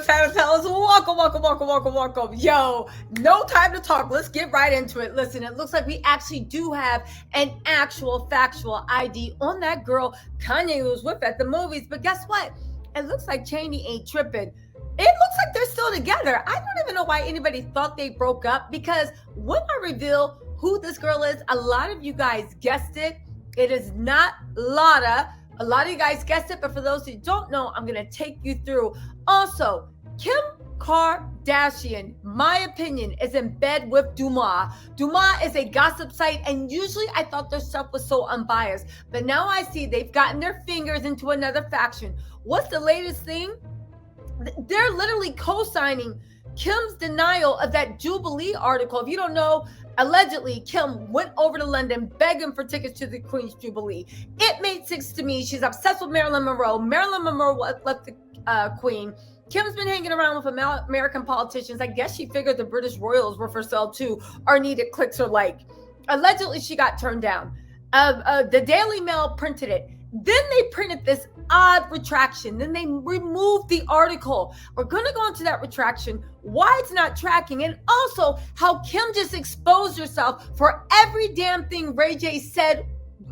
Tattletales, welcome. Yo, no time to talk. Let's get right into it. Listen, it looks like we actually do have an actual factual ID on that girl Kanye was with at the movies. But guess what? It looks like Chayney ain't tripping. It looks like they're still together. I don't even know why anybody thought they broke up, because when I reveal who this girl is, a lot of you guys guessed it. It is not Lotta. A lot of you guys guessed it, but for those who don't know, I'm going to take you through. Also, Kim Kardashian, my opinion, is in bed with Dumas. Dumas is a gossip site, and usually I thought their stuff was so unbiased. But now I see they've gotten their fingers into another faction. What's the latest thing? They're literally co-signing Kim's denial of that Jubilee article. If you don't know, allegedly, Kim went over to London begging for tickets to the Queen's Jubilee. It made sense to me. She's obsessed with Marilyn Monroe. Marilyn Monroe left the Queen. Kim's been hanging around with American politicians. I guess she figured the British royals were for sale too, or needed clicks or like. Allegedly, she got turned down. The Daily Mail printed it. Then they printed this odd retraction. Then they removed the article. We're going to go into that retraction, why it's not tracking, and also how Kim just exposed herself for every damn thing Ray J said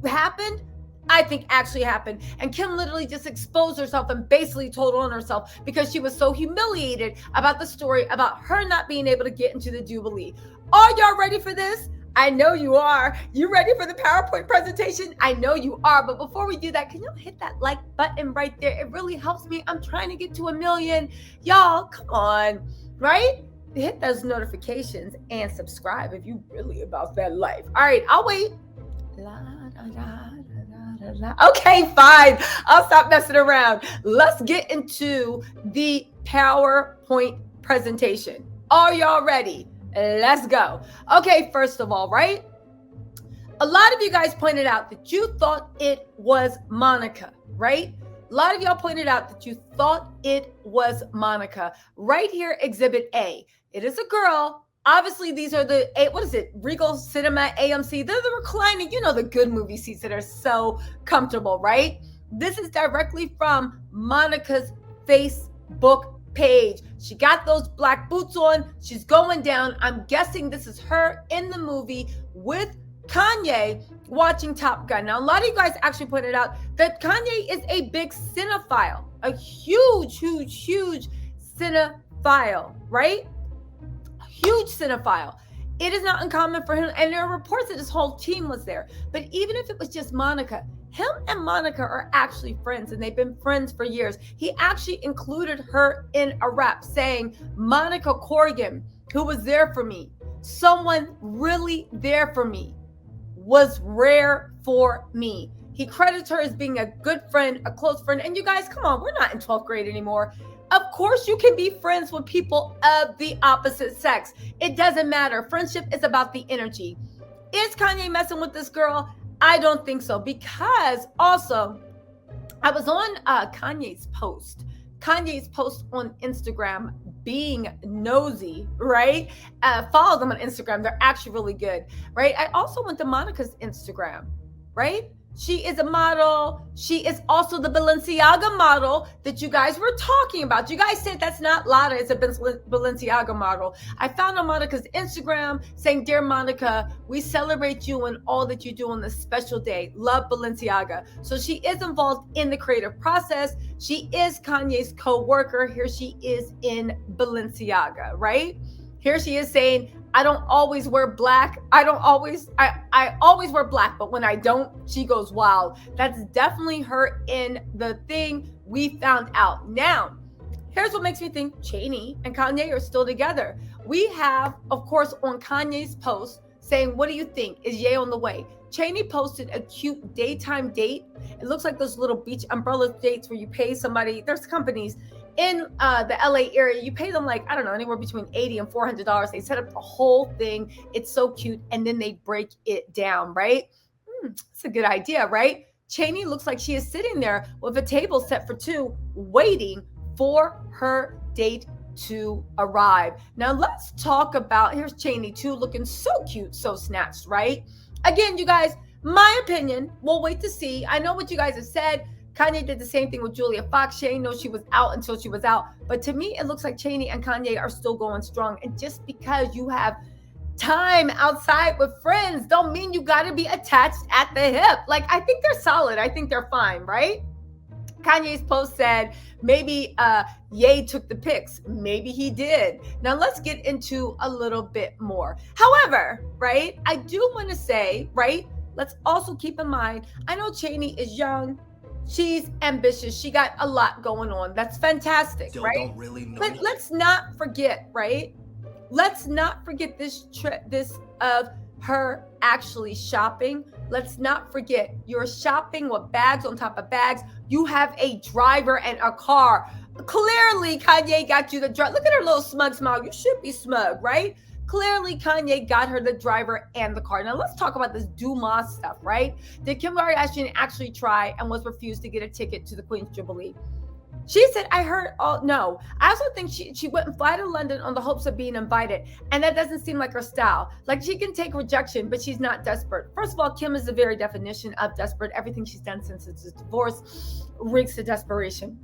happened, I think actually happened. And Kim literally just exposed herself and basically told on herself because she was so humiliated about the story about her not being able to get into the Jubilee. Are y'all ready for this? I know you are. You ready for the PowerPoint presentation? I know you are. But before we do that, can you hit that like button right there? It really helps me. I'm trying to get to 1 million. Y'all, come on, right? Hit those notifications and subscribe if you really about that life. All right, I'll wait. Okay, fine. I'll stop messing around. Let's get into the PowerPoint presentation. Are y'all ready? Let's go. Okay, first of all, right? A lot of you guys pointed out that you thought it was Monica, right? A lot of y'all pointed out that you thought it was Monica. Right here, Exhibit A. It is a girl. Obviously, these are the, what is it? Regal Cinema, AMC. They're the reclining, you know, the good movie seats that are so comfortable, right? This is directly from Monica's Facebook page. She got those black boots on. She's going down. I'm guessing this is her in the movie with Kanye watching Top Gun. Now, a lot of you guys actually pointed out that Kanye is a big cinephile, a huge cinephile, right? A huge cinephile. It is not uncommon for him, and there are reports that his whole team was there. But even if it was just Monica, him and Monica are actually friends, and they've been friends for years. He actually included her in a rap saying, Monica Corrigan, who was there for me, someone really there for me, was rare for me. He credits her as being a good friend, a close friend. And you guys, come on, we're not in 12th grade anymore. Of course, you can be friends with people of the opposite sex. It doesn't matter. Friendship is about the energy. Is Kanye messing with this girl? I don't think so, because also I was on Kanye's post on Instagram, being nosy, right? Follow them on Instagram. They're actually really good, right? I also went to Monica's Instagram, right? She is a model. She is also the Balenciaga model that you guys were talking about. You guys said that's not Lotta, it's a Balenciaga model. I found on Monica's Instagram saying, Dear Monica, we celebrate you and all that you do on this special day. Love, Balenciaga. So she is involved in the creative process. She is Kanye's co-worker. Here she is in Balenciaga, right? Here she is saying, I don't always wear black. I always wear black, but when I don't, she goes wild. That's definitely her in the thing we found out. Now, here's what makes me think Chayney and Kanye are still together. We have, of course, on Kanye's post saying, what do you think? Is Ye on the way? Chayney posted a cute daytime date. It looks like those little beach umbrella dates where you pay somebody. There's companies in the LA area, you pay them like, I don't know, anywhere between $80 and $400. They set up the whole thing. It's so cute. And then they break it down, right? It's a good idea, right? Chayney looks like she is sitting there with a table set for two, waiting for her date to arrive. Now let's talk about, here's Chayney too, looking so cute, so snatched, right? Again, you guys, my opinion, we'll wait to see. I know what you guys have said. Kanye did the same thing with Julia Fox. She didn't know she was out until she was out. But to me, it looks like Chayney and Kanye are still going strong. And just because you have time outside with friends don't mean you got to be attached at the hip. Like, I think they're solid. I think they're fine, right? Kanye's post said maybe Ye took the pics. Maybe he did. Now let's get into a little bit more. However, right, I do want to say, right, let's also keep in mind, I know Chayney is young. She's ambitious. She got a lot going on. That's fantastic, Still right? Don't really know. But let's not forget, right? Let's not forget this of her actually shopping. Let's not forget, you're shopping with bags on top of bags. You have a driver and a car. Clearly, Kanye got you the driver. Look at her little smug smile. You should be smug, right? Clearly, Kanye got her the driver and the car. Now, let's talk about this Dumas stuff, right? Did Kim Kardashian actually try and was refused to get a ticket to the Queen's Jubilee? She said, I heard, no. I also think she went and fly to London on the hopes of being invited. And that doesn't seem like her style. Like, she can take rejection, but she's not desperate. First of all, Kim is the very definition of desperate. Everything she's done since his divorce reeks to desperation.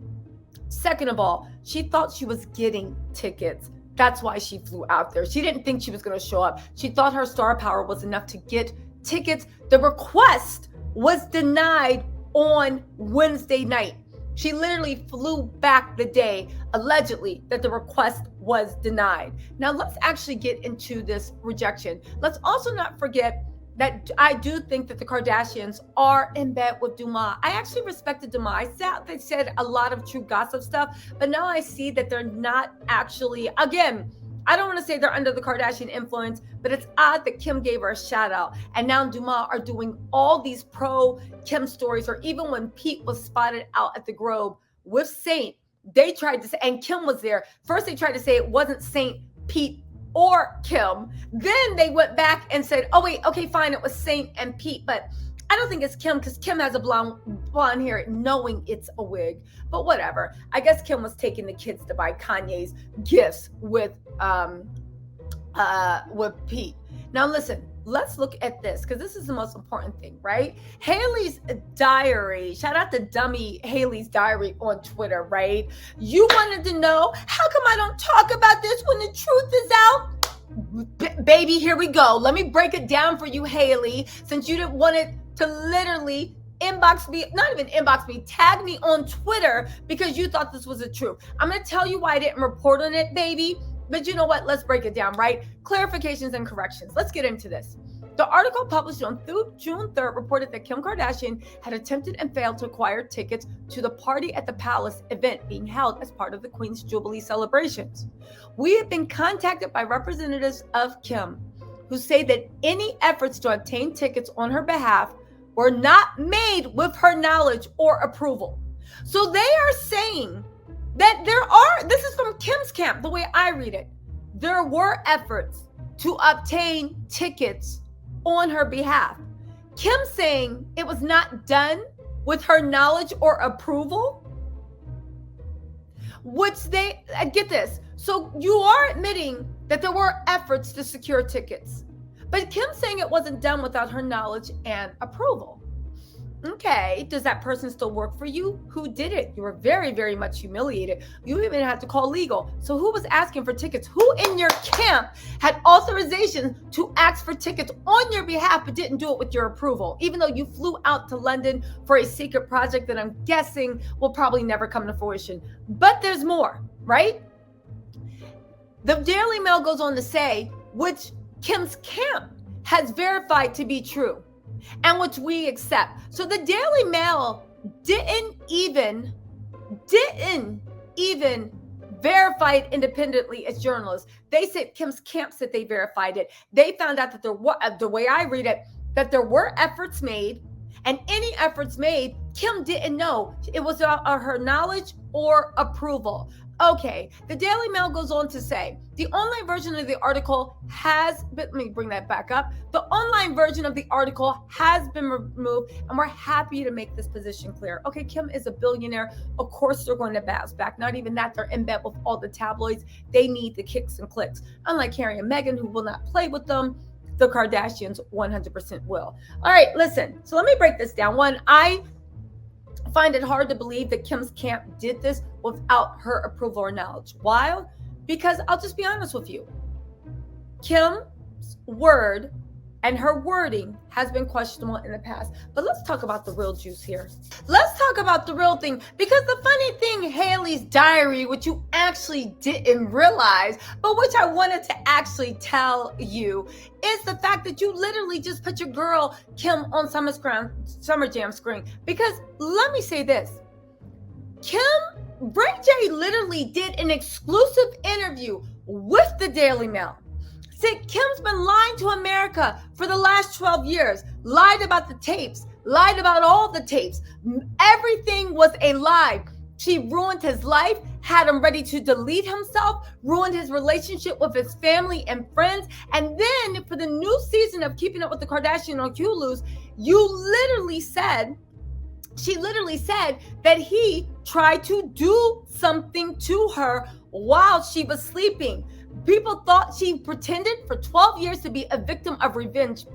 Second of all, she thought she was getting tickets. That's why she flew out there. She didn't think she was going to show up. She thought her star power was enough to get tickets. The request was denied on Wednesday night. She literally flew back the day, allegedly, that the request was denied. Now, let's actually get into this rejection. Let's also not forget that I do think that the Kardashians are in bed with Dumas. I actually respected Dumas. They said a lot of true gossip stuff, but now I see that they're not actually, again, I don't want to say they're under the Kardashian influence, but it's odd that Kim gave her a shout out. And now Dumas are doing all these pro Kim stories, or even when Pete was spotted out at the Grove with Saint, they tried to say, and Kim was there. First, they tried to say it wasn't Saint, Pete, or Kim. Then they went back and said, oh, wait, okay, fine, it was Saint and Pete. But I don't think it's Kim, because Kim has a blonde hair knowing it's a wig. But whatever. I guess Kim was taking the kids to buy Kanye's gifts with Pete. Now listen, let's look at this, because this is the most important thing, right? Hailey's diary. Shout out to dummy Hailey's diary on Twitter, right? You wanted to know, how come I don't talk about this when the truth is out? Baby, here we go. Let me break it down for you, Hailey, since you didn't want it to literally inbox me, not even inbox me, tag me on Twitter because you thought this was the truth. I'm going to tell you why I didn't report on it, baby. But you know what? Let's break it down, right? Clarifications and corrections. Let's get into this. The article published on June 3rd reported that Kim Kardashian had attempted and failed to acquire tickets to the Party at the Palace event being held as part of the Queen's Jubilee celebrations. We have been contacted by representatives of Kim who say that any efforts to obtain tickets on her behalf were not made with her knowledge or approval. So they are saying that this is from Kim's camp, the way I read it, there were efforts to obtain tickets on her behalf. Kim saying it was not done with her knowledge or approval, get this. So you are admitting that there were efforts to secure tickets, but Kim saying it wasn't done without her knowledge and approval. Okay, does that person still work for you? Who did it? You were very, very much humiliated. You even had to call legal. So who was asking for tickets? Who in your camp had authorization to ask for tickets on your behalf but didn't do it with your approval, even though you flew out to London for a secret project that I'm guessing will probably never come to fruition? But there's more, right? The Daily Mail goes on to say, which Kim's camp has verified to be true, and which we accept. So the Daily Mail didn't even verify it independently as journalists. They said Kim's camp said they verified it. They found out that there were, the way I read it, that there were efforts made, and any efforts made, Kim didn't know it was her knowledge or approval. Okay, the Daily Mail goes on to say, the online version of the article has been, let me bring that back up. The online version of the article has been removed, and we're happy to make this position clear. Okay, Kim is a billionaire. Of course they're going to bounce back. Not even that, they're in bed with all the tabloids. They need the kicks and clicks. Unlike Harry and Meghan, who will not play with them, the Kardashians 100% will. All right, listen. So let me break this down. One, I find it hard to believe that Kim's camp did this without her approval or knowledge. Why? Because I'll just be honest with you. Kim's word and her wording has been questionable in the past. But let's talk about the real juice here. Let's talk about the real thing, because the funny thing, Hailey's diary, which you actually didn't realize, but which I wanted to actually tell you, is the fact that you literally just put your girl Kim on Summer Jam screen. Because let me say this, Ray J literally did an exclusive interview with the Daily Mail. Said Kim's been lying to America for the last 12 years, lied about the tapes, lied about all the tapes. Everything was a lie. She ruined his life, had him ready to delete himself, ruined his relationship with his family and friends. And then for the new season of Keeping Up with the Kardashians on Hulu's, she literally said that he tried to do something to her while she was sleeping. People thought she pretended for 12 years to be a victim of revenge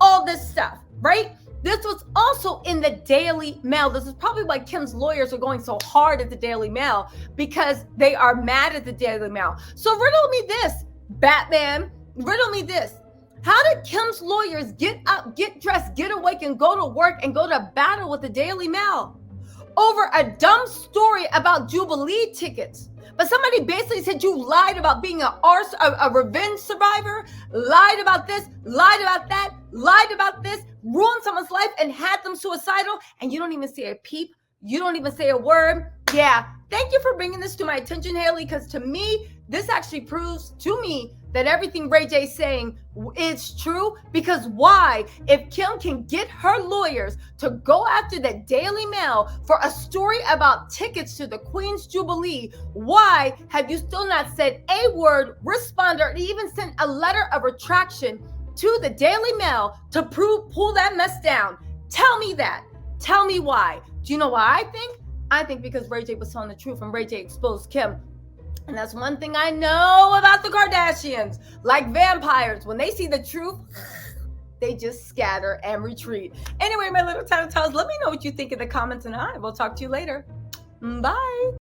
all this stuff, right? This was also in the Daily Mail. This is probably why Kim's lawyers are going so hard at the Daily Mail, because they are mad at the Daily Mail. So riddle me this, Batman, riddle me this. How did Kim's lawyers get up, get dressed, get awake, and go to work and go to battle with the Daily Mail over a dumb story about Jubilee tickets? But somebody basically said you lied about being a revenge survivor, lied about this, lied about that, lied about this, ruined someone's life and had them suicidal, and you don't even say a peep. You don't even say a word. Yeah, thank you for bringing this to my attention, Hailey, because to me, this actually proves to me that everything Ray J is saying is true. Because why? If Kim can get her lawyers to go after the Daily Mail for a story about tickets to the Queen's Jubilee, why have you still not said a word, responded, or even sent a letter of retraction to the Daily Mail to pull that mess down? Tell me that. Tell me why. Do you know why I think? I think because Ray J was telling the truth and Ray J exposed Kim. And that's one thing I know about the Kardashians. Like vampires, when they see the truth, they just scatter and retreat. Anyway, my little tattletales, let me know what you think in the comments, and I will talk to you later. Bye.